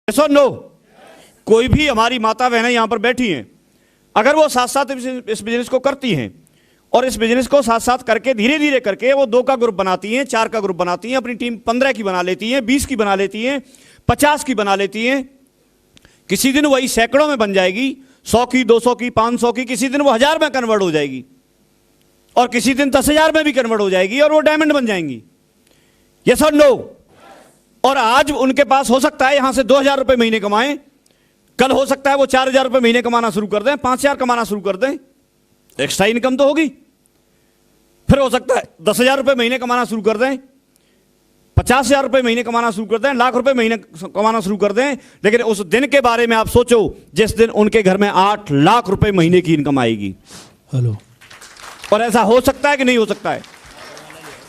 Yes और no? कोई भी हमारी माता बहनें यहां पर बैठी हैं, अगर वो साथ साथ इस बिजनेस को करती हैं और इस बिजनेस को साथ साथ करके धीरे धीरे करके वो 2 का ग्रुप बनाती हैं, 4 का ग्रुप बनाती हैं, अपनी टीम 15 की बना लेती हैं, 20 की बना लेती हैं, 50 की बना लेती हैं, किसी दिन वही सैकड़ों में बन जाएगी, 100 की, 200 की, 500 की, किसी दिन वो 1000 में कन्वर्ट हो जाएगी और किसी दिन 10,000 में भी कन्वर्ट हो जाएगी और वो डायमंड बन जाएंगी। यस और नो? और आज उनके पास हो सकता है यहां से 2,000 रुपए महीने कमाएं, कल हो सकता है वो 4,000 रुपए महीने कमाना शुरू कर दें, 5,000 कमाना शुरू कर दें, एक्स्ट्रा इनकम तो होगी। फिर हो सकता है 10,000 रुपए महीने कमाना शुरू कर दें, 50,000 रुपए महीने कमाना शुरू कर दें, लाख रुपए महीने कमाना शुरू कर दें। लेकिन उस दिन के बारे में आप सोचो जिस दिन उनके घर में 8 लाख रुपए महीने की इनकम आएगी। हेलो। और ऐसा हो सकता है कि नहीं हो सकता है?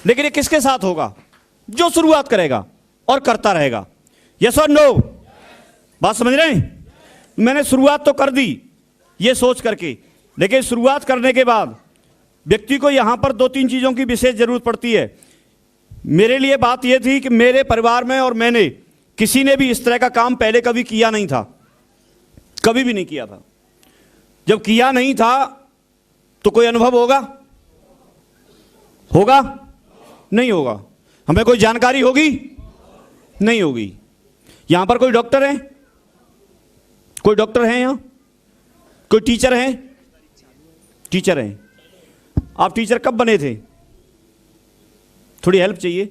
लेकिन ये किसके साथ होगा? जो शुरुआत करेगा और करता रहेगा। यस और नो? बात समझ रहे हैं? मैंने शुरुआत तो कर दी ये सोच करके, लेकिन शुरुआत करने के बाद व्यक्ति को यहां पर 2-3 चीजों की विशेष जरूरत पड़ती है। मेरे लिए बात यह थी कि मेरे परिवार में और मैंने किसी ने भी इस तरह का काम पहले कभी किया नहीं था, कभी भी नहीं किया था। जब किया नहीं था तो कोई अनुभव होगा? होगा? नहीं होगा। हमें कोई जानकारी होगी? नहीं होगी। यहां पर कोई डॉक्टर है? कोई डॉक्टर है यहां? कोई टीचर है? टीचर हैं। आप टीचर कब बने थे? थोड़ी हेल्प चाहिए।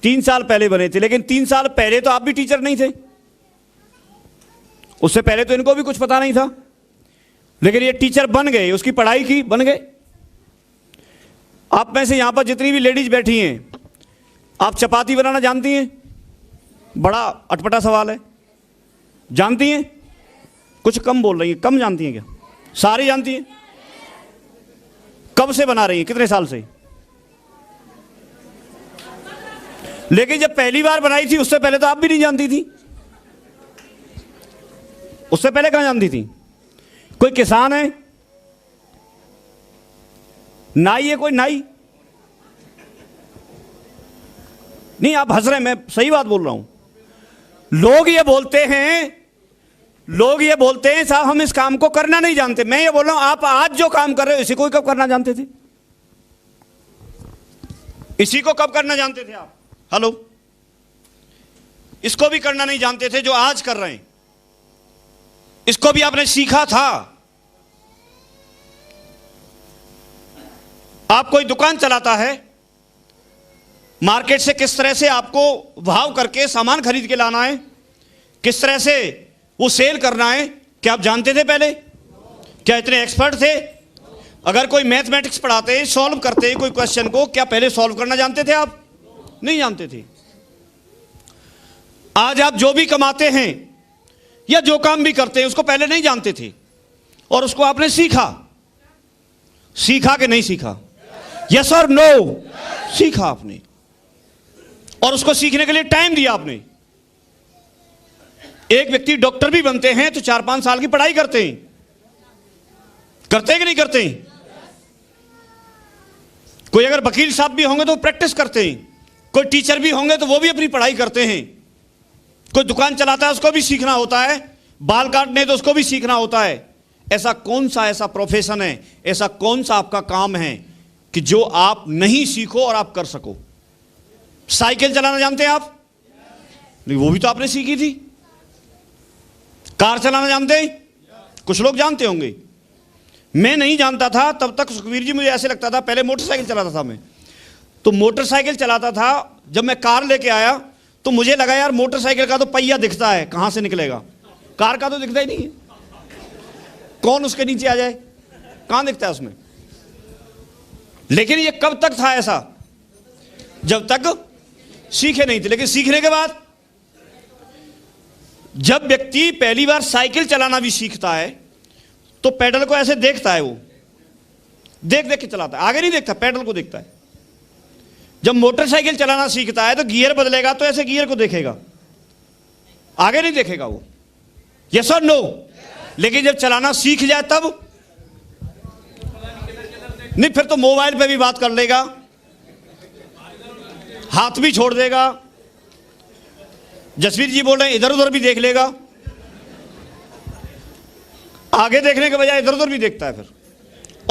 3 साल पहले बने थे। लेकिन 3 साल पहले तो आप भी टीचर नहीं थे, उससे पहले तो इनको भी कुछ पता नहीं था। लेकिन ये टीचर बन गए, उसकी पढ़ाई की, बन गए। आप में से यहां पर जितनी भी लेडीज बैठी हैं, आप चपाती बनाना जानती हैं? बड़ा अटपटा सवाल है। जानती हैं? कुछ कम बोल रही हैं। कम जानती हैं क्या? सारी जानती हैं? कब से बना रही हैं? कितने साल से? लेकिन जब पहली बार बनाई थी उससे पहले तो आप भी नहीं जानती थी। उससे पहले कहां जानती थी? कोई किसान है? नाई है? कोई नाई? नहीं, आप हंस रहे हैं, मैं सही बात बोल रहा हूं। लोग ये बोलते हैं साहब हम इस काम को करना नहीं जानते। मैं ये बोल रहा हूं आप आज जो काम कर रहे हो इसी को कब करना जानते थे? इसी को कब करना जानते थे आप? हेलो? इसको भी करना नहीं जानते थे जो आज कर रहे हैं। इसको भी आपने सीखा था। आप कोई दुकान चलाता है, मार्केट से किस तरह से आपको भाव करके सामान खरीद के लाना है, किस तरह से वो सेल करना है, क्या आप जानते थे पहले? क्या इतने एक्सपर्ट थे? अगर कोई मैथमेटिक्स पढ़ाते, सॉल्व करते कोई क्वेश्चन को, क्या पहले सॉल्व करना जानते थे आप? नहीं जानते थे। आज आप जो भी कमाते हैं या जो काम भी करते हैं उसको पहले नहीं जानते थे और उसको आपने सीखा। सीखा कि नहीं सीखा? यस और नो? सीखा आपने और उसको सीखने के लिए टाइम दिया आपने। एक व्यक्ति डॉक्टर भी बनते हैं तो 4-5 साल की पढ़ाई करते हैं। करते हैं कि नहीं करते हैं? कोई अगर वकील साहब भी होंगे तो प्रैक्टिस करते हैं। कोई टीचर भी होंगे तो वो भी अपनी पढ़ाई करते हैं। कोई दुकान चलाता है उसको भी सीखना होता है। बाल काटने तो उसको भी सीखना होता है। ऐसा कौन सा ऐसा प्रोफेशन है, ऐसा कौन सा आपका काम है कि जो आप नहीं सीखो और आप कर सको? साइकिल चलाना जानते हैं आप? नहीं, वो भी तो आपने सीखी थी। कार चलाना जानते हैं? कुछ लोग जानते होंगे। मैं नहीं जानता था तब तक सुखवीर जी, मुझे ऐसे लगता था पहले मोटरसाइकिल चलाता था मैं, तो मोटरसाइकिल चलाता था। जब मैं कार लेके आया तो मुझे लगा यार मोटरसाइकिल का तो पहिया दिखता है, कहां से निकलेगा? कार का तो दिखता ही नहीं है, कौन उसके नीचे आ जाए, कहां दिखता है उसमें? लेकिन ये कब तक था ऐसा? जब तक सीखे नहीं थे। लेकिन सीखने के बाद जब व्यक्ति पहली बार साइकिल चलाना भी सीखता है तो पैडल को ऐसे देखता है, वो देख देख के चलाता है, आगे नहीं देखता, पैडल को देखता है। जब मोटरसाइकिल चलाना सीखता है तो गियर बदलेगा तो ऐसे गियर को देखेगा, आगे नहीं देखेगा वो। यस और नो? लेकिन जब चलाना सीख जाए तब नहीं, फिर तो मोबाइल पे भी बात कर लेगा, हाथ भी छोड़ देगा, जसवीर जी बोल रहे हैं इधर उधर भी देख लेगा, आगे देखने के बजाय इधर उधर भी देखता है फिर,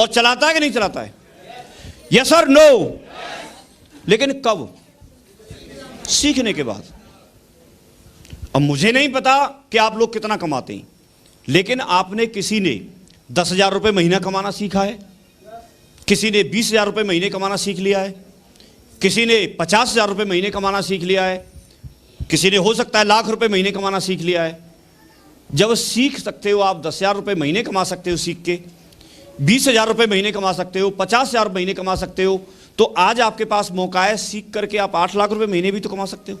और चलाता है कि नहीं चलाता है? यस और नो? लेकिन कब? सीखने के बाद। अब मुझे नहीं पता कि आप लोग कितना कमाते हैं, लेकिन आपने किसी ने 10,000 रुपये महीना कमाना सीखा है, किसी ने 20,000 रुपये महीने कमाना सीख लिया है, किसी ने 50,000 रुपये महीने कमाना सीख लिया है, किसी ने हो सकता है लाख रुपए महीने कमाना सीख लिया है। जब सीख सकते हो आप 10,000 रुपये महीने कमा सकते हो सीख के, 20,000 रुपये महीने कमा सकते हो, 50,000 महीने कमा सकते हो, तो आज आपके पास मौका है, सीख करके आप 8 लाख रुपए महीने भी तो कमा सकते हो।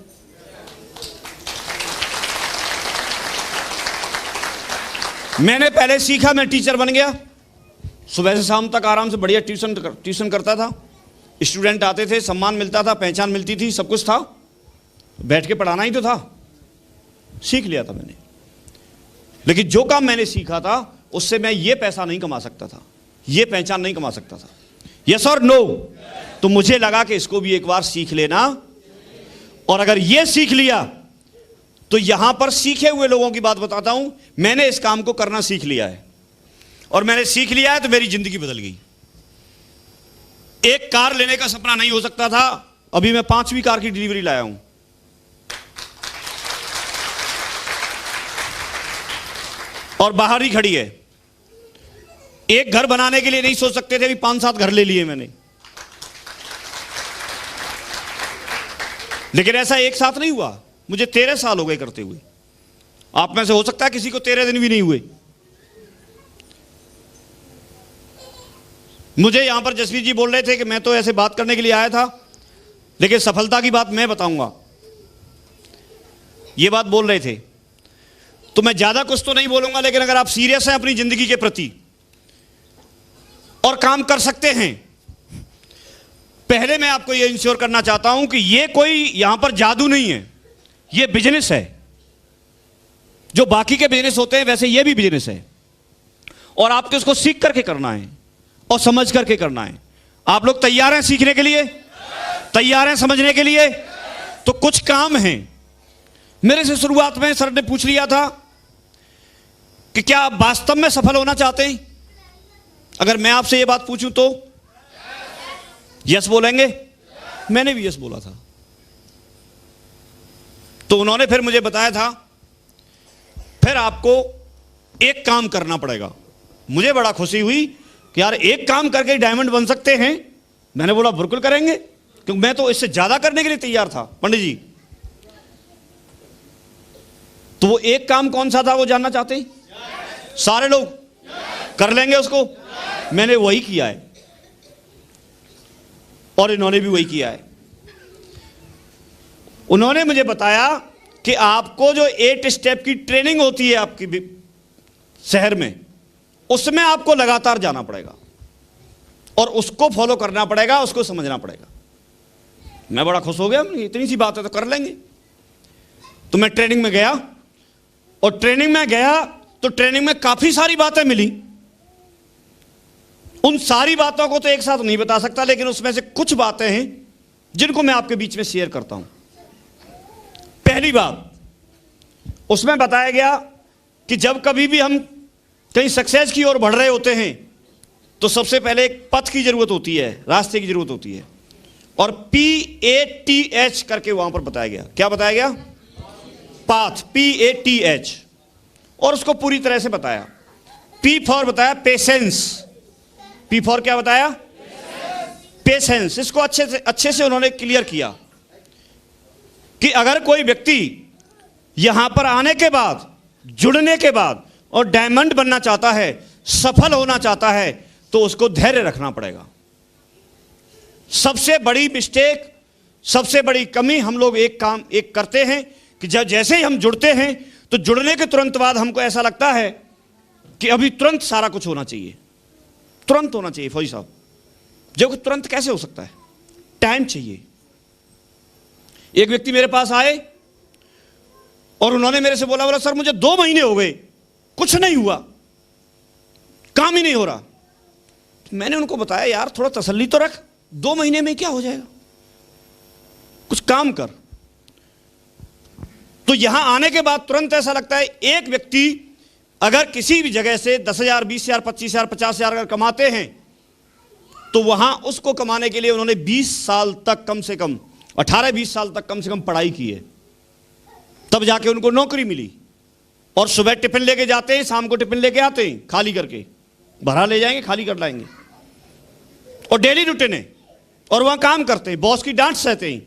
मैंने पहले सीखा, मैं टीचर बन गया, सुबह से शाम तक आराम से बढ़िया ट्यूशन करता था, स्टूडेंट आते थे, सम्मान मिलता था, पहचान मिलती थी, सब कुछ था, बैठ के पढ़ाना ही तो था, सीख लिया था मैंने। लेकिन जो काम मैंने सीखा था उससे मैं ये पैसा नहीं कमा सकता था, ये पहचान नहीं कमा सकता था। यस और नो? तो मुझे लगा कि इसको भी एक बार सीख लेना, और अगर ये सीख लिया तो यहां पर सीखे हुए लोगों की बात बताता हूं, मैंने इस काम को करना सीख लिया है, और मैंने सीख लिया है तो मेरी जिंदगी बदल गई। एक कार लेने का सपना नहीं हो सकता था, अभी मैं 5वीं कार की डिलीवरी लाया हूं। और बाहर ही खड़ी है। एक घर बनाने के लिए नहीं सोच सकते थे, अभी 5-7 घर ले लिए मैंने। लेकिन ऐसा एक साथ नहीं हुआ, मुझे 13 साल हो गए करते हुए। आप में से हो सकता है किसी को 13 दिन भी नहीं हुए। मुझे यहां पर जसवीर जी बोल रहे थे कि मैं तो ऐसे बात करने के लिए आया था, लेकिन सफलता की बात मैं बताऊंगा, ये बात बोल रहे थे। तो मैं ज्यादा कुछ तो नहीं बोलूंगा, लेकिन अगर आप सीरियस हैं अपनी जिंदगी के प्रति और काम कर सकते हैं, पहले मैं आपको यह इंश्योर करना चाहता हूं कि यह कोई यहां पर जादू नहीं है, यह बिजनेस है। जो बाकी के बिजनेस होते हैं वैसे यह भी बिजनेस है, और आपको इसको सीख करके करना है और समझ करके करना है। आप लोग तैयार हैं सीखने के लिए? तैयार हैं समझने के लिए? तो कुछ काम हैं। मेरे से शुरुआत में सर ने पूछ लिया था कि क्या आप वास्तव में सफल होना चाहते हैं? अगर मैं आपसे यह बात पूछूं तो यस बोलेंगे? मैंने भी यस बोला था। तो उन्होंने फिर मुझे बताया था, फिर आपको एक काम करना पड़ेगा। मुझे बड़ा खुशी हुई कि यार एक काम करके डायमंड बन सकते हैं। मैंने बोला बिल्कुल करेंगे, क्योंकि मैं तो इससे ज्यादा करने के लिए तैयार था पंडित जी। तो वो एक काम कौन सा था वो जानना चाहते हैं? सारे लोग कर लेंगे उसको? मैंने वही किया है, और इन्होंने भी वही किया है। उन्होंने मुझे बताया कि आपको जो 8 स्टेप की ट्रेनिंग होती है आपकी शहर में, उसमें आपको लगातार जाना पड़ेगा और उसको फॉलो करना पड़ेगा, उसको समझना पड़ेगा। मैं बड़ा खुश हो गया, इतनी सी बात है तो कर लेंगे। तो मैं ट्रेनिंग में गया, और ट्रेनिंग में गया तो ट्रेनिंग में काफी सारी बातें मिली। उन सारी बातों को तो एक साथ नहीं बता सकता, लेकिन उसमें से कुछ बातें हैं जिनको मैं आपके बीच में शेयर करता हूं। पहली बात, उसमें बताया गया कि जब कभी भी हम कहीं सक्सेस की ओर बढ़ रहे होते हैं तो सबसे पहले एक पथ की जरूरत होती है, रास्ते की जरूरत होती है, और PATH करके वहां पर बताया गया। क्या बताया गया? पाथ, PATH, और उसको पूरी तरह से बताया। P फॉर बताया पेशेंस। P फॉर क्या बताया? पेशेंस। इसको अच्छे से उन्होंने क्लियर किया कि अगर कोई व्यक्ति यहां पर आने के बाद, जुड़ने के बाद और डायमंड बनना चाहता है, सफल होना चाहता है, तो उसको धैर्य रखना पड़ेगा। सबसे बड़ी मिस्टेक, सबसे बड़ी कमी हम लोग एक करते हैं कि जब जैसे ही हम जुड़ते हैं तो जुड़ने के तुरंत बाद हमको ऐसा लगता है कि अभी तुरंत सारा कुछ होना चाहिए, तुरंत होना चाहिए फौजी साहब। जब तुरंत कैसे हो सकता है? टाइम चाहिए। एक व्यक्ति मेरे पास आए और उन्होंने मेरे से बोला सर मुझे 2 महीने हो गए, कुछ नहीं हुआ, काम ही नहीं हो रहा। मैंने उनको बताया यार थोड़ा तसल्ली तो रख, 2 महीने में क्या हो जाएगा, कुछ काम कर। तो यहां आने के बाद तुरंत ऐसा लगता है एक व्यक्ति अगर किसी भी जगह से 10,000, 20,000, 25,000, 50,000 अगर कमाते हैं तो वहां उसको कमाने के लिए उन्होंने 20 साल तक कम से कम 18-20 साल तक कम से कम पढ़ाई की है, तब जाके उनको नौकरी मिली। और सुबह टिफिन लेके जाते हैं, शाम को टिफिन लेके आते हैं, खाली करके भरा ले जाएंगे, खाली कर लाएंगे, और डेली रूटीन है, और वहां काम करते हैं, बॉस की डांट सहते हैं,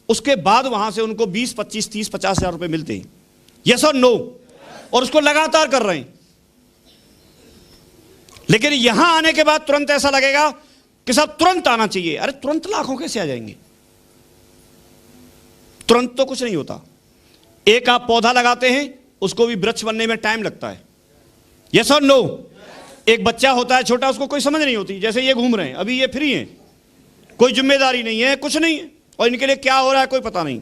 उसके बाद वहां से उनको 20, 25, 30, 50,000 रुपए मिलते हैं। यस और नो? और उसको लगातार कर रहे हैं। लेकिन यहां आने के बाद तुरंत ऐसा लगेगा कि साहब तुरंत आना चाहिए। अरे तुरंत लाखों कैसे आ जाएंगे? तुरंत तो कुछ नहीं होता। एक आप पौधा लगाते हैं, उसको भी वृक्ष बनने में टाइम लगता है। यस और नो? एक बच्चा होता है छोटा, उसको कोई समझ नहीं होती, जैसे ये घूम रहे हैं, अभी ये फ्री हैं, कोई जिम्मेदारी नहीं है, कुछ नहीं है, और इनके लिए क्या हो रहा है कोई पता नहीं,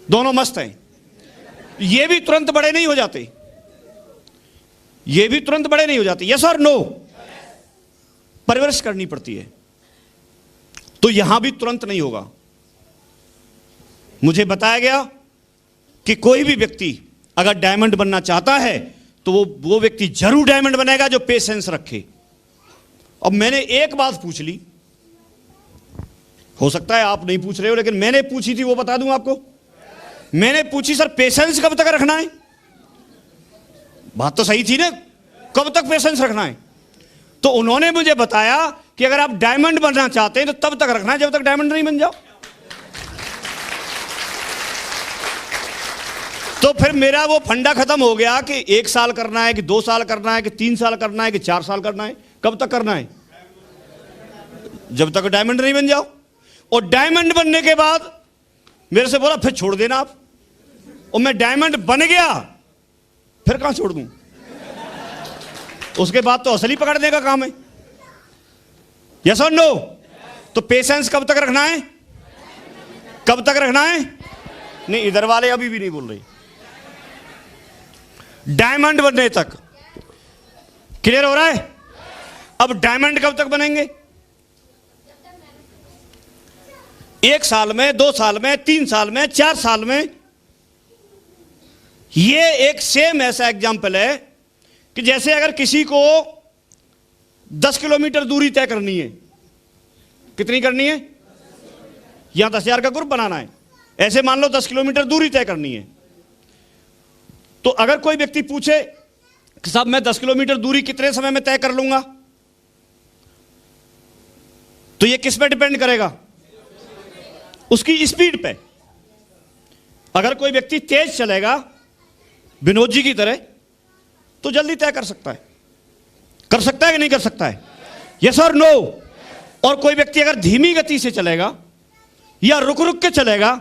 दोनों मस्त हैं। ये भी तुरंत बड़े नहीं हो जाते, ये भी तुरंत बड़े नहीं हो जाते। यस और नो? परवरिश करनी पड़ती है। तो यहां भी तुरंत नहीं होगा। मुझे बताया गया कि कोई भी व्यक्ति अगर डायमंड बनना चाहता है तो वो व्यक्ति जरूर डायमंड बनेगा जो पेशेंस रखे। अब मैंने एक बात पूछ ली, हो सकता है आप नहीं पूछ रहे हो, लेकिन मैंने पूछी थी, वो बता दूं आपको। मैंने पूछी, सर पेशेंस कब तक रखना है? बात तो सही थी ना, कब तक पेशेंस रखना है? तो उन्होंने मुझे बताया कि अगर आप डायमंड बनना चाहते हैं तो तब तक रखना है जब तक डायमंड नहीं बन जाओ। तो फिर मेरा वो फंडा खत्म हो गया कि 1 साल करना है कि 2 साल करना है कि 3 साल करना है कि 4 साल करना है। कब तक करना है? जब तक डायमंड नहीं बन जाओ। और डायमंड बनने के बाद मेरे से बोला फिर छोड़ देना आप। और मैं डायमंड बन गया, फिर कहां छोड़ दूं? उसके बाद तो असली पकड़ने का काम है। यस और नो? तो पेशेंस कब तक रखना है? कब तक रखना है? नहीं, इधर वाले अभी भी नहीं बोल रहे। डायमंड बनने तक। क्लियर हो रहा है? अब डायमंड कब तक बनेंगे? 1 साल में, 2 साल में, 3 साल में, 4 साल में। ये एक सेम ऐसा एग्जाम्पल है कि जैसे अगर किसी को 10 किलोमीटर दूरी तय करनी है। कितनी करनी है? यहां 10,000 का ग्रुप बनाना है, ऐसे मान लो 10 किलोमीटर दूरी तय करनी है। तो अगर कोई व्यक्ति पूछे कि साहब मैं 10 किलोमीटर दूरी कितने समय में तय कर लूंगा, तो ये किस पे डिपेंड करेगा? उसकी स्पीड पे। अगर कोई व्यक्ति तेज चलेगा विनोद जी की तरह तो जल्दी तय कर सकता है। कर सकता है कि नहीं कर सकता है? यस और नो? और कोई व्यक्ति अगर धीमी गति से चलेगा या रुक रुक के चलेगा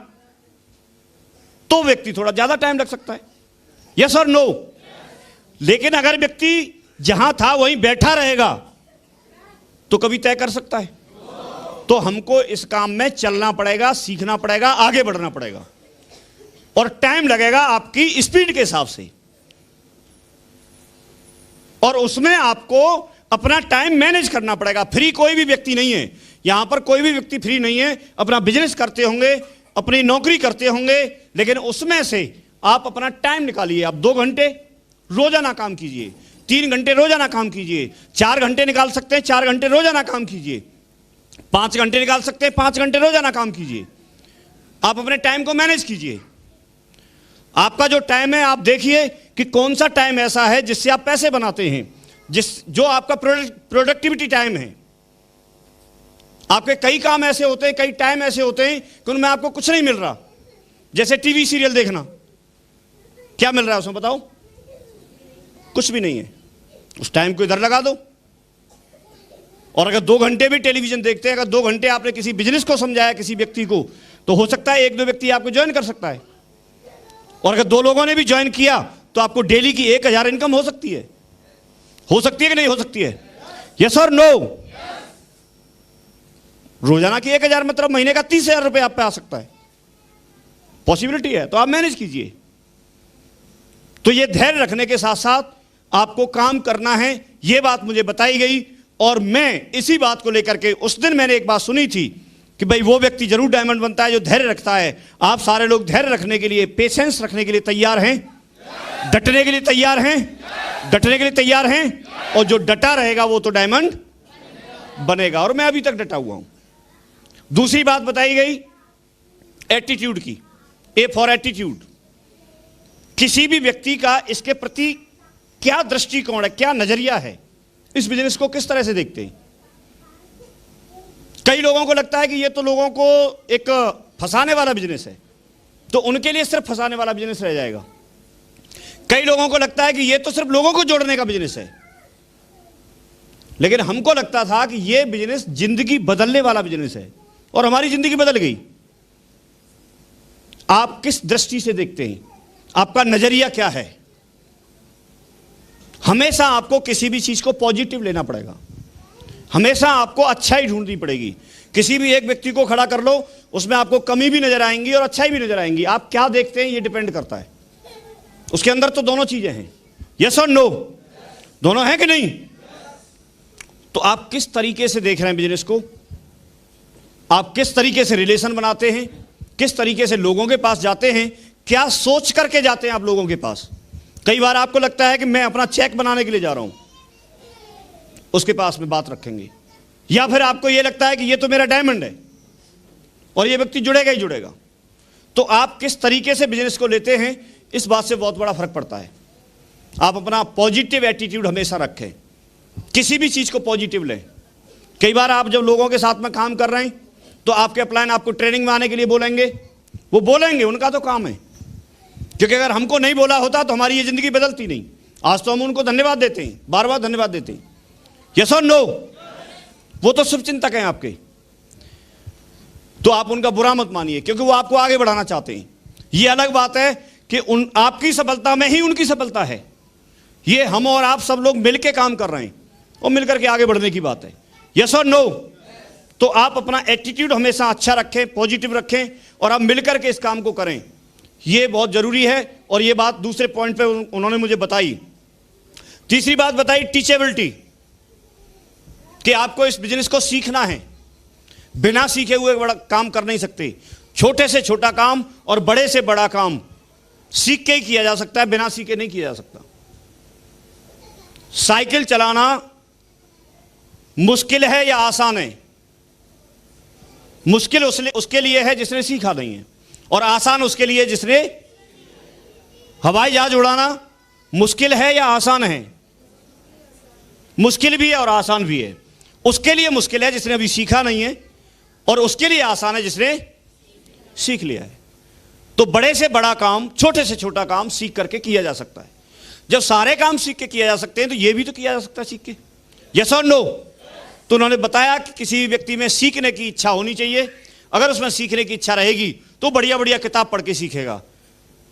तो व्यक्ति थोड़ा ज्यादा टाइम लग सकता है। यस और नो? लेकिन अगर व्यक्ति जहां था वहीं बैठा रहेगा तो कभी तय कर सकता है। तो हमको इस काम में चलना पड़ेगा, सीखना पड़ेगा, आगे बढ़ना पड़ेगा, और टाइम लगेगा आपकी स्पीड के हिसाब से। और उसमें आपको अपना टाइम मैनेज करना पड़ेगा। फ्री कोई भी व्यक्ति नहीं है यहां पर, कोई भी व्यक्ति फ्री नहीं है। अपना बिजनेस करते होंगे, अपनी नौकरी करते होंगे, लेकिन उसमें से आप अपना टाइम निकालिए। आप 2 घंटे रोजाना काम कीजिए, 3 घंटे रोजाना काम कीजिए, 4 घंटे निकाल सकते हैं, 4 घंटे रोजाना काम कीजिए, 5 घंटे निकाल सकते हैं, 5 घंटे रोजाना काम कीजिए। आप अपने टाइम को मैनेज कीजिए। आपका जो टाइम है, आप देखिए कि कौन सा टाइम ऐसा है जिससे आप पैसे बनाते हैं, जो आपका प्रोडक्टिविटी टाइम है। आपके कई काम ऐसे होते हैं, कई टाइम ऐसे होते हैं कि उनमें आपको कुछ नहीं मिल रहा। जैसे टीवी सीरियल देखना, क्या मिल रहा है उसमें बताओ? कुछ भी नहीं है। उस टाइम को इधर लगा दो। और अगर 2 घंटे भी टेलीविजन देखते हैं, अगर 2 घंटे आपने किसी बिजनेस को समझाया किसी व्यक्ति को, तो हो सकता है 1-2 व्यक्ति आपको ज्वाइन कर सकता है। और अगर 2 लोगों ने भी ज्वाइन किया तो आपको डेली की 1,000 इनकम हो सकती है। हो सकती है कि नहीं हो सकती है? यस और नो? रोजाना की 1,000 मतलब महीने का 30,000 रुपए आप पे आ सकता है। पॉसिबिलिटी है, तो आप मैनेज कीजिए। तो ये धैर्य रखने के साथ साथ आपको काम करना है, ये बात मुझे बताई गई। और मैं इसी बात को लेकर के, उस दिन मैंने एक बात सुनी थी कि भाई वो व्यक्ति जरूर डायमंड बनता है जो धैर्य रखता है। आप सारे लोग धैर्य रखने के लिए, पेशेंस रखने के लिए तैयार हैं? डटने के लिए तैयार हैं? डटने के लिए तैयार हैं? और जो डटा रहेगा वो तो डायमंड बनेगा, और मैं अभी तक डटा हुआ हूं। दूसरी बात बताई गई एटीट्यूड की, ए फॉर एटीट्यूड। किसी भी व्यक्ति का इसके प्रति क्या दृष्टिकोण है, क्या नजरिया है, इस बिजनेस को किस तरह से देखते हैं। कई लोगों को लगता है कि ये तो लोगों को एक फंसाने वाला बिजनेस है, तो उनके लिए सिर्फ फंसाने वाला बिजनेस रह जाएगा। कई लोगों को लगता है कि ये तो सिर्फ लोगों को जोड़ने का बिजनेस है, लेकिन हमको लगता था कि ये बिजनेस जिंदगी बदलने वाला बिजनेस है, और हमारी जिंदगी बदल गई। आप किस दृष्टि से देखते हैं, आपका नजरिया क्या है। हमेशा आपको किसी भी चीज को पॉजिटिव लेना पड़ेगा, हमेशा आपको अच्छाई ढूंढनी पड़ेगी। किसी भी एक व्यक्ति को खड़ा कर लो, उसमें आपको कमी भी नजर आएंगी और अच्छाई भी नजर आएंगी। आप क्या देखते हैं ये डिपेंड करता है। उसके अंदर तो दोनों चीजें हैं, यस और नो, दोनों हैं कि नहीं। तो आप किस तरीके से देख रहे हैं बिजनेस को, आप किस तरीके से रिलेशन बनाते हैं, किस तरीके से लोगों के पास जाते हैं, क्या सोच करके जाते हैं आप लोगों के पास। कई बार आपको लगता है कि मैं अपना चेक बनाने के लिए जा रहा हूं, उसके पास में बात रखेंगे, या फिर आपको यह लगता है कि ये तो मेरा डायमंड है और ये व्यक्ति जुड़ेगा ही जुड़ेगा। तो आप किस तरीके से बिजनेस को लेते हैं, इस बात से बहुत बड़ा फर्क पड़ता है। आप अपना पॉजिटिव एटीट्यूड हमेशा रखें, किसी भी चीज को पॉजिटिव लें। कई बार आप जब लोगों के साथ में काम कर रहे हैं तो आपके अपलाइन आपको ट्रेनिंग में आने के लिए बोलेंगे, वो बोलेंगे, उनका तो काम है, क्योंकि अगर हमको नहीं बोला होता तो हमारी ये जिंदगी बदलती नहीं। आज तो हम उनको धन्यवाद देते हैं, बार बार धन्यवाद देते हैं, यस और नो। वो तो शुभचिंतक हैं आपके, तो आप उनका बुरा मत मानिए, क्योंकि वो आपको आगे बढ़ाना चाहते हैं। ये अलग बात है कि आपकी सफलता में ही उनकी सफलता है। ये हम और आप सब लोग मिलकर काम कर रहे हैं और मिलकर के आगे बढ़ने की बात है, यस और नो। तो आप अपना एटीट्यूड हमेशा अच्छा रखें, पॉजिटिव रखें, और आप मिलकर के इस काम को करें, ये बहुत जरूरी है। और ये बात दूसरे पॉइंट पे उन्होंने मुझे बताई। तीसरी बात बताई टीचेबिलिटी, कि आपको इस बिजनेस को सीखना है। बिना सीखे हुए बड़ा काम कर नहीं सकते। छोटे से छोटा काम और बड़े से बड़ा काम सीख के ही किया जा सकता है, बिना सीखे नहीं किया जा सकता। साइकिल चलाना मुश्किल है या आसान है? मुश्किल उसके लिए है जिसने सीखा नहीं है, और आसान उसके लिए जिसने। हवाई जहाज उड़ाना मुश्किल है या आसान है? मुश्किल भी है और आसान भी है। उसके लिए मुश्किल है जिसने अभी सीखा नहीं है, और उसके लिए आसान है जिसने सीख लिया है। तो बड़े से बड़ा काम, छोटे से छोटा काम सीख करके किया जा सकता है। जब सारे काम सीख के किया जा सकते हैं तो ये भी तो किया जा सकता है सीख के, यस और नो। तो उन्होंने बताया कि किसी व्यक्ति में सीखने की इच्छा होनी चाहिए। अगर उसमें सीखने की इच्छा रहेगी तो बढ़िया बढ़िया किताब पढ़ के सीखेगा,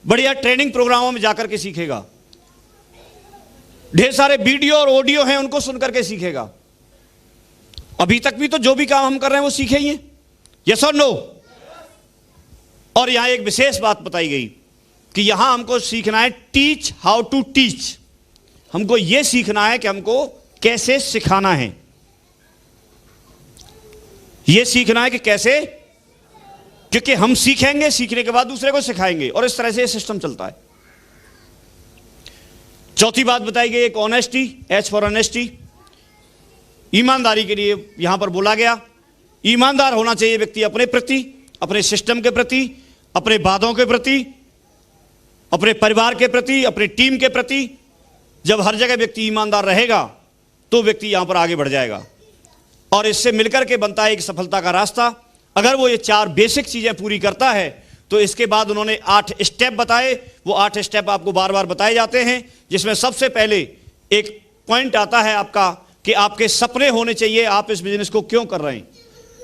बढ़िया ट्रेनिंग प्रोग्रामों में जाकर के सीखेगा, ढेर सारे वीडियो और ऑडियो हैं उनको सुन करके सीखेगा। अभी तक भी तो जो भी काम हम कर रहे हैं वो सीखे ही हैं, यस और नो। और यहां एक विशेष बात बताई गई कि यहां हमको सीखना है टीच हाउ टू टीच। हमको यह सीखना है कि हमको कैसे सिखाना है, यह सीखना है कि कैसे, क्योंकि हम सीखेंगे, सीखने के बाद दूसरे को सिखाएंगे, और इस तरह से सिस्टम चलता है। चौथी बात बताई गई एक ऑनेस्टी, एच फॉर ऑनेस्टी, ईमानदारी के लिए यहां पर बोला गया। ईमानदार होना चाहिए व्यक्ति अपने प्रति, अपने सिस्टम के प्रति, अपने वादों के प्रति, अपने परिवार के प्रति, अपने टीम के प्रति। जब हर जगह व्यक्ति ईमानदार रहेगा तो व्यक्ति यहां पर आगे बढ़ जाएगा, और इससे मिलकर के बनता है एक सफलता का रास्ता। अगर वो ये 4 बेसिक चीजें पूरी करता है तो इसके बाद उन्होंने 8 स्टेप बताए। वो 8 स्टेप आपको बार बार बताए जाते हैं, जिसमें सबसे पहले एक पॉइंट आता है आपका कि आपके सपने होने चाहिए। आप इस बिजनेस को क्यों कर रहे हैं,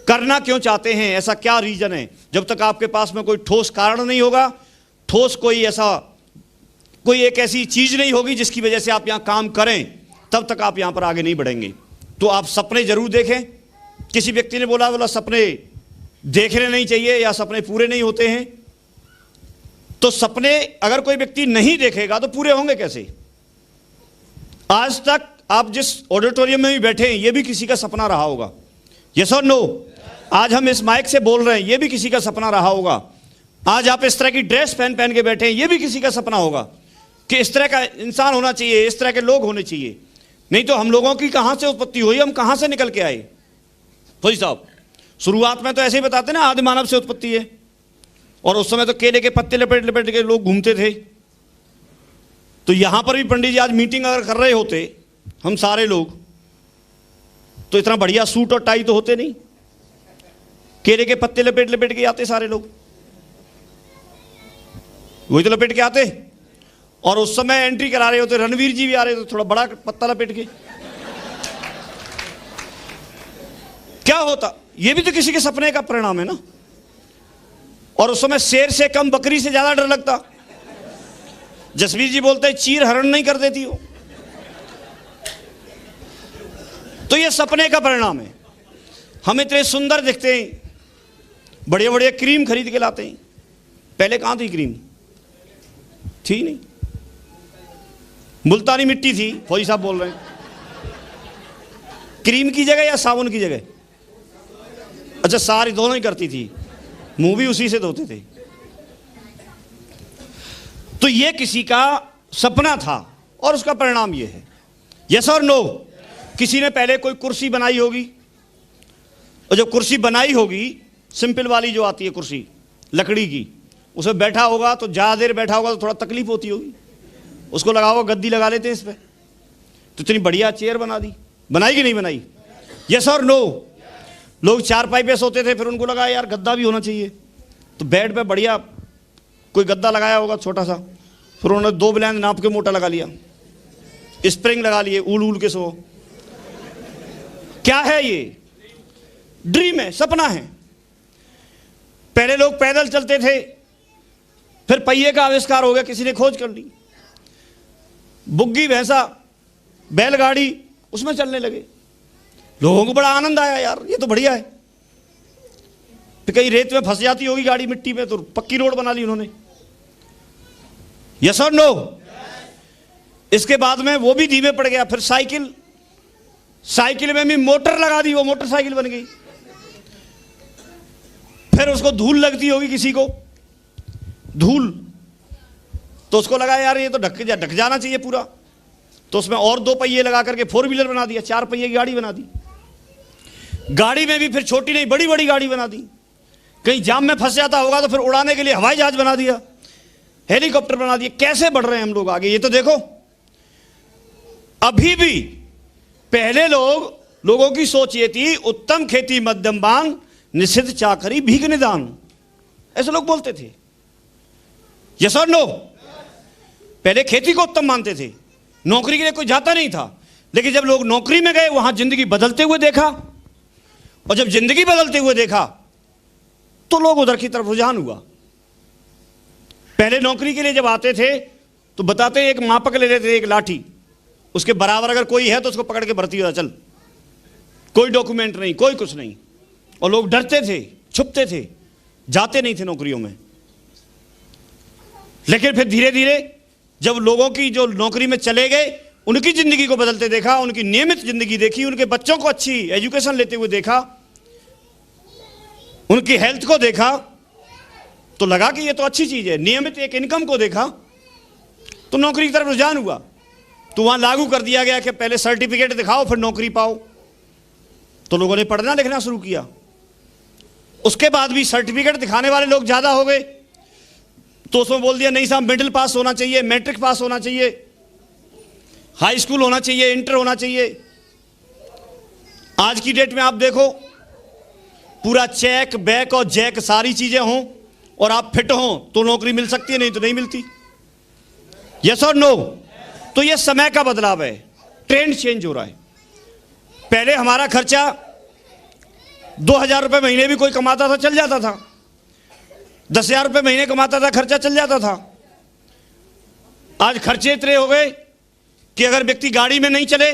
करना क्यों चाहते हैं, ऐसा क्या रीजन है। जब तक आपके पास में कोई ठोस कारण नहीं होगा, ठोस कोई एक ऐसी चीज नहीं होगी जिसकी वजह से आप यहां काम करें, तब तक आप यहां पर आगे नहीं बढ़ेंगे। तो आप सपने जरूर देखें। किसी व्यक्ति ने बोला सपने देखने नहीं चाहिए या सपने पूरे नहीं होते हैं। तो सपने अगर कोई व्यक्ति नहीं देखेगा तो पूरे होंगे कैसे। आज तक आप जिस ऑडिटोरियम में भी बैठे हैं, यह भी किसी का सपना रहा होगा, यस और नो। आज हम इस माइक से बोल रहे हैं, ये भी किसी का सपना रहा होगा। आज आप इस तरह की ड्रेस पहन पहन के बैठे हैं, ये भी किसी का सपना होगा कि इस तरह का इंसान होना चाहिए, इस तरह के लोग होने चाहिए। नहीं तो हम लोगों की कहां से उत्पत्ति हुई, हम कहां से निकल के आए? फौजी साहब, शुरुआत में तो ऐसे ही बताते ना, आदि मानव से उत्पत्ति है। और उस समय तो केले के पत्ते लपेट लपेट के लोग घूमते थे। तो यहां पर भी पंडित जी आज मीटिंग अगर कर रहे होते, हम सारे लोग, तो इतना बढ़िया सूट और टाई तो होते नहीं, केले के पत्ते लपेट लपेट के आते सारे लोग, वही तो लपेट के आते। और उस समय एंट्री करा रहे होते, रणवीर जी भी आ रहे थे थोड़ा बड़ा पत्ता लपेट के। क्या होता? ये भी तो किसी के सपने का परिणाम है ना। और उस समय शेर से कम बकरी से ज्यादा डर लगता। जसवीर जी बोलते चीर हरण नहीं कर देती हो। तो ये सपने का परिणाम है। हम इतने सुंदर दिखते हैं, बढ़िया बढ़िया क्रीम खरीद के लाते हैं। पहले कहां थी क्रीम? थी नहीं, मुल्तानी मिट्टी थी। फौजी साहब बोल रहे हैं क्रीम की जगह या साबुन की जगह? अच्छा, सारी दोनों ही करती थी, मुंह भी उसी से धोते थे। तो ये किसी का सपना था और उसका परिणाम ये है। यस और नो? किसी ने पहले कोई कुर्सी बनाई होगी, और जब कुर्सी बनाई होगी, सिंपल वाली जो आती है कुर्सी लकड़ी की, उसमें बैठा होगा तो ज़्यादा देर बैठा होगा तो थोड़ा तकलीफ होती होगी। उसको लगा होगा, गद्दी लगा लेते हैं इस पर, तो इतनी बढ़िया चेयर बना दी। बनाई कि नहीं बनाई? यस और नो? लोग चारपाई पे सोते थे, फिर उनको लगा यार गद्दा भी होना चाहिए, तो बेड पे बढ़िया कोई गद्दा लगाया होगा छोटा सा, फिर उन्होंने 2 ब्लेंड नाप के मोटा लगा लिया, स्प्रिंग लगा लिए, ऊल ऊल के सो। क्या है ये? ड्रीम है, सपना है। पहले लोग पैदल चलते थे, फिर पहिए का आविष्कार हो गया, किसी ने खोज कर ली। बुग्गी भैंसा, बैलगाड़ी, उसमें चलने लगे। लोगों को बड़ा आनंद आया, यार ये तो बढ़िया है। फिर कहीं रेत में फंस जाती होगी गाड़ी, मिट्टी में, तो पक्की रोड बना ली उन्होंने। यस और नो? इसके बाद में वो भी धीमे पड़ गया। फिर साइकिल, साइकिल में भी मोटर लगा दी, वो मोटरसाइकिल बन गई। फिर उसको धूल लगती होगी किसी को, धूल, तो उसको लगा यार ये तो ढक जाना चाहिए पूरा, तो उसमें और 2 पहिए लगा करके 4 व्हीलर बना दिया, 4 पहिए की गाड़ी बना दी। गाड़ी में भी फिर छोटी नहीं बड़ी बड़ी गाड़ी बना दी। कहीं जाम में फंस जाता होगा तो फिर उड़ाने के लिए हवाई जहाज बना दिया, हेलीकॉप्टर बना दिए। कैसे बढ़ रहे हैं हम लोग आगे, ये तो देखो। अभी भी पहले लोगों की सोच ये थी, उत्तम खेती मध्यम बान, निषिद्ध चाकरी भीख निदान, ऐसे लोग बोलते थे। यस और नो? पहले खेती को उत्तम मानते थे, नौकरी के लिए कोई जाता नहीं था। लेकिन जब लोग नौकरी में गए, वहां जिंदगी बदलते हुए देखा, और जब जिंदगी बदलते हुए देखा तो लोग उधर की तरफ रुझान हुआ। पहले नौकरी के लिए जब आते थे तो बताते एक मापक ले लेते थे, एक लाठी, उसके बराबर अगर कोई है तो उसको पकड़ के भर्ती हो, चल, कोई डॉक्यूमेंट नहीं, कोई कुछ नहीं। और लोग डरते थे, छुपते थे, जाते नहीं थे नौकरियों में। लेकिन फिर धीरे धीरे जब लोगों की जो नौकरी में चले गए, उनकी जिंदगी को बदलते देखा, उनकी नियमित जिंदगी देखी, उनके बच्चों को अच्छी एजुकेशन लेते हुए देखा, उनकी हेल्थ को देखा, तो लगा कि ये तो अच्छी चीज है। नियमित एक इनकम को देखा तो नौकरी की तरफ रुझान हुआ। तो वहां लागू कर दिया गया कि पहले सर्टिफिकेट दिखाओ फिर नौकरी पाओ। तो लोगों ने पढ़ना लिखना शुरू किया। उसके बाद भी सर्टिफिकेट दिखाने वाले लोग ज्यादा हो गए, तो उसमें बोल दिया नहीं साहब, मिडिल पास होना चाहिए, मैट्रिक पास होना चाहिए, हाई स्कूल होना चाहिए, इंटर होना चाहिए। आज की डेट में आप देखो, पूरा चेक बैक और जैक सारी चीजें हों और आप फिट हों तो नौकरी मिल सकती है, नहीं तो नहीं मिलती। यस और नो? तो यह समय का बदलाव है, ट्रेंड चेंज हो रहा है। पहले हमारा खर्चा 2000 रुपए महीने भी कोई कमाता था, चल जाता था। 10,000 रुपए महीने कमाता था, खर्चा चल जाता था। आज खर्चे इतने हो गए कि अगर व्यक्ति गाड़ी में नहीं चले,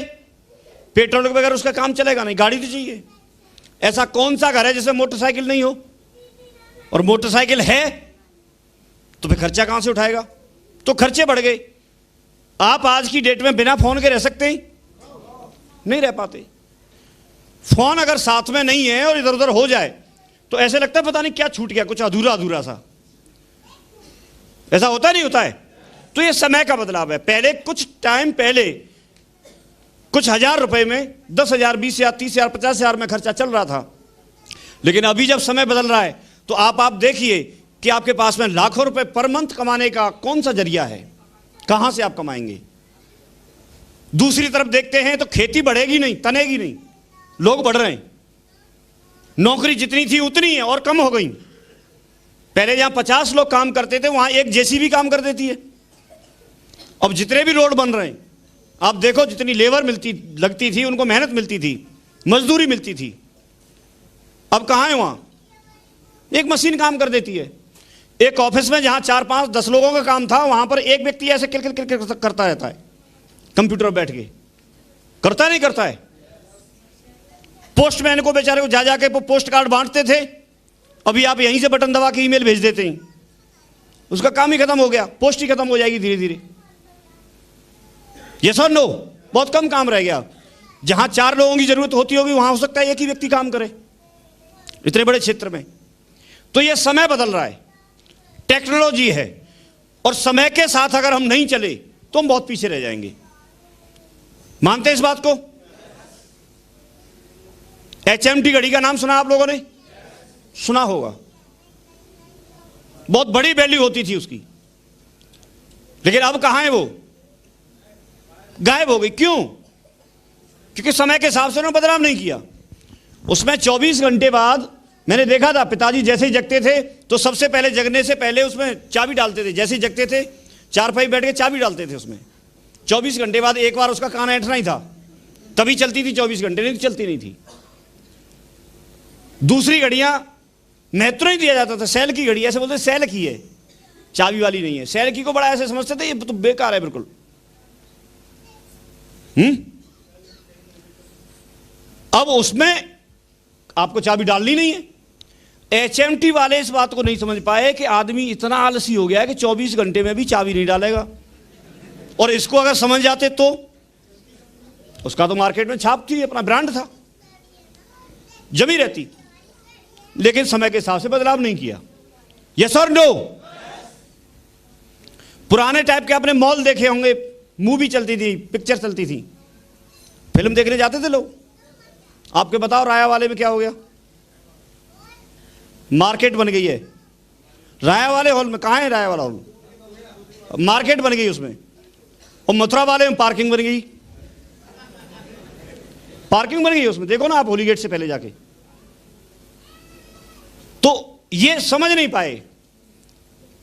पेट्रोल के बगैर उसका काम चलेगा नहीं, गाड़ी तो चाहिए। ऐसा कौन सा घर है जिसमें मोटरसाइकिल नहीं हो? और मोटरसाइकिल है तो फिर खर्चा कहां से उठाएगा? तो खर्चे बढ़ गए। आप आज की डेट में बिना फोन के रह सकते हैं? नहीं रह पाते। फोन अगर साथ में नहीं है और इधर उधर हो जाए तो ऐसे लगता है पता नहीं क्या छूट गया, कुछ अधूरा अधूरा सा। ऐसा होता नहीं होता है? तो ये समय का बदलाव है। पहले कुछ टाइम पहले कुछ हजार रुपए में 10,000, 20,000, 30,000, 50,000 में खर्चा चल रहा था, लेकिन अभी जब समय बदल रहा है तो आप देखिए कि आपके पास में लाखों रुपए पर मंथ कमाने का कौन सा जरिया है, कहां से आप कमाएंगे। दूसरी तरफ देखते हैं तो खेती बढ़ेगी नहीं, तनेगी नहीं, लोग बढ़ रहे हैं। नौकरी जितनी थी उतनी है और कम हो गई। पहले जहां 50 लोग काम करते थे वहां एक जेसीबी काम कर देती है। अब जितने भी रोड बन रहे हैं आप देखो, जितनी लेबर लगती थी, उनको मेहनत मिलती थी, मजदूरी मिलती थी, अब कहां है? वहां एक मशीन काम कर देती है। एक ऑफिस में जहां 4, 5, 10 लोगों का काम था, वहां पर एक व्यक्ति ऐसे किल करता रहता है, कंप्यूटर पर बैठ के करता नहीं करता है। पोस्टमैन को बेचारे को जा जाके पोस्ट कार्ड बांटते थे, अभी आप यहीं से बटन दबा के ईमेल भेज देते हैं, उसका काम ही खत्म हो गया, पोस्ट ही खत्म हो जाएगी धीरे धीरे। यस और नो? बहुत कम काम रह गया। जहां 4 लोगों की जरूरत होती होगी वहां हो सकता है एक ही व्यक्ति काम करे, इतने बड़े क्षेत्र में। तो यह समय बदल रहा है, टेक्नोलॉजी है, और समय के साथ अगर हम नहीं चले तो हम बहुत पीछे रह जाएंगे। मानते हैं इस बात को? HMT घड़ी का नाम सुना आप लोगों ने? सुना होगा। बहुत बड़ी वैल्यू होती थी उसकी, लेकिन अब कहां है वो? गायब हो गई। क्यों? क्योंकि समय के हिसाब से उन्होंने बदलाव नहीं किया। उसमें 24 घंटे बाद मैंने देखा था, पिताजी जैसे ही जगते थे तो सबसे पहले जगने से पहले उसमें चाबी डालते थे। जैसे ही जगते थे चारपाई बैठ के चाबी डालते थे उसमें। 24 घंटे बाद एक बार उसका कान ऐंठना ही था, तभी चलती थी 24 घंटे, नहीं तो चलती नहीं थी। दूसरी घड़ियां महत्व नहीं दिया जाता था। सेल की घड़ी, ऐसे बोलते सेल की है, चाबी वाली नहीं है। सेल की को बड़ा ऐसे समझते थे, ये तो बेकार है बिल्कुल। अब उसमें आपको चाबी डालनी नहीं है। HMT वाले इस बात को नहीं समझ पाए कि आदमी इतना आलसी हो गया है कि 24 घंटे में भी चाबी नहीं डालेगा, और इसको अगर समझ जाते तो उसका तो मार्केट में छाप थी, अपना ब्रांड था, जमी रहती। लेकिन समय के हिसाब से बदलाव नहीं किया। यस और नो? पुराने टाइप के आपने मॉल देखे होंगे, मूवी चलती थी, पिक्चर चलती थी, फिल्म देखने जाते थे लोग। आपके बताओ राया वाले में क्या हो गया? मार्केट बन गई है राया वाले हॉल में। कहां है राया वाला हॉल? मार्केट बन गई उसमें। और मथुरा वाले में पार्किंग बन गई, पार्किंग बन गई उसमें। देखो ना आप होली गेट से पहले जाके। तो ये समझ नहीं पाए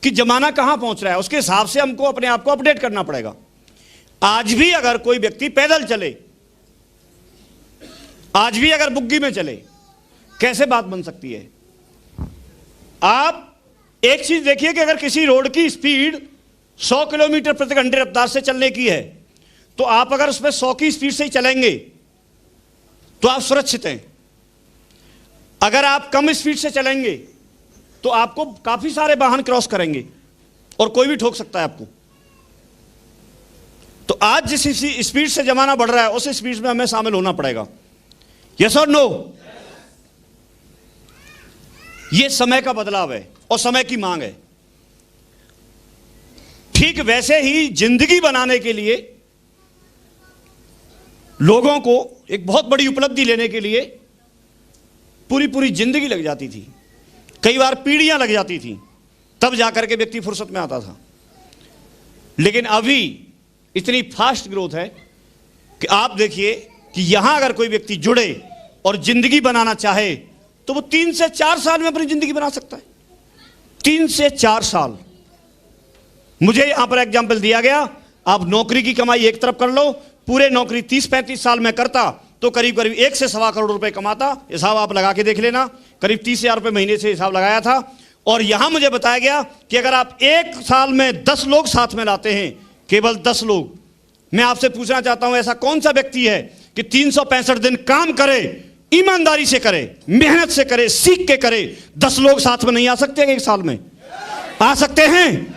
कि जमाना कहां पहुंच रहा है, उसके हिसाब से हमको अपने आप को अपडेट करना पड़ेगा। आज भी अगर कोई व्यक्ति पैदल चले, आज भी अगर बुग्गी में चले, कैसे बात बन सकती है? आप एक चीज देखिए कि अगर किसी रोड की स्पीड 100 किलोमीटर प्रति घंटे रफ्तार से चलने की है, तो आप अगर उसमें 100 की स्पीड से ही चलेंगे तो आप सुरक्षित हैं। अगर आप कम स्पीड से चलेंगे तो आपको काफी सारे वाहन क्रॉस करेंगे और कोई भी ठोक सकता है आपको। तो आज जिस स्पीड से जमाना बढ़ रहा है उस स्पीड में हमें शामिल होना पड़ेगा। यस और नो? यह समय का बदलाव है और समय की मांग है। ठीक वैसे ही जिंदगी बनाने के लिए लोगों को एक बहुत बड़ी उपलब्धि लेने के लिए पूरी पूरी जिंदगी लग जाती थी, कई बार पीढ़ियां लग जाती थी, तब जाकर के व्यक्ति फुर्सत में आता था। लेकिन अभी इतनी फास्ट ग्रोथ है कि आप देखिए कि यहां अगर कोई व्यक्ति जुड़े और जिंदगी बनाना चाहे तो वो 3 से 4 साल में अपनी जिंदगी बना सकता है। 3 से 4 साल। मुझे यहां पर एग्जाम्पल दिया गया, आप नौकरी की कमाई एक तरफ कर लो, पूरे नौकरी 30-35 साल में करता तो करीब करीब 1 से सवा करोड़ रुपए कमाता। हिसाब आप लगा के देख लेना, करीब 30,000 रुपए महीने से हिसाब लगाया था। और यहां मुझे बताया गया कि अगर आप 1 साल में 10 लोग साथ में लाते हैं, केवल 10 लोग, मैं आपसे पूछना चाहता हूं ऐसा कौन सा व्यक्ति है कि 365 दिन काम करे, ईमानदारी से करे, मेहनत से करे, सीख के करे, 10 लोग साथ में नहीं आ सकते? 1 साल में आ सकते हैं,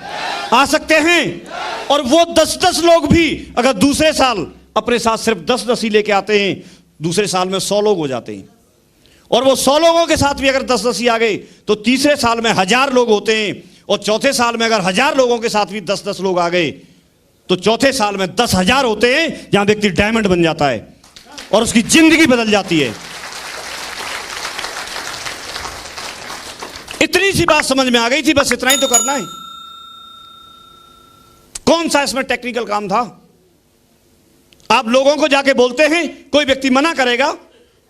आ सकते हैं। और वो 10-10 लोग भी अगर दूसरे साल अपने साथ सिर्फ 10-10 ही लेके आते हैं, दूसरे साल में 100 लोग हो जाते हैं। और वो 100 लोगों के साथ भी अगर 10-10 ही आ गए तो तीसरे साल में 1000 लोग होते हैं, और चौथे साल में अगर 1000 लोगों के साथ भी 10-10 लोग आ गए तो चौथे साल में 10,000 होते हैं, जहां व्यक्ति डायमंड बन जाता है और उसकी जिंदगी बदल जाती है। इतनी सी बात समझ में आ गई थी, बस इतना ही तो करना है। कौन सा इसमें टेक्निकल काम था? आप लोगों को जाके बोलते हैं, कोई व्यक्ति मना करेगा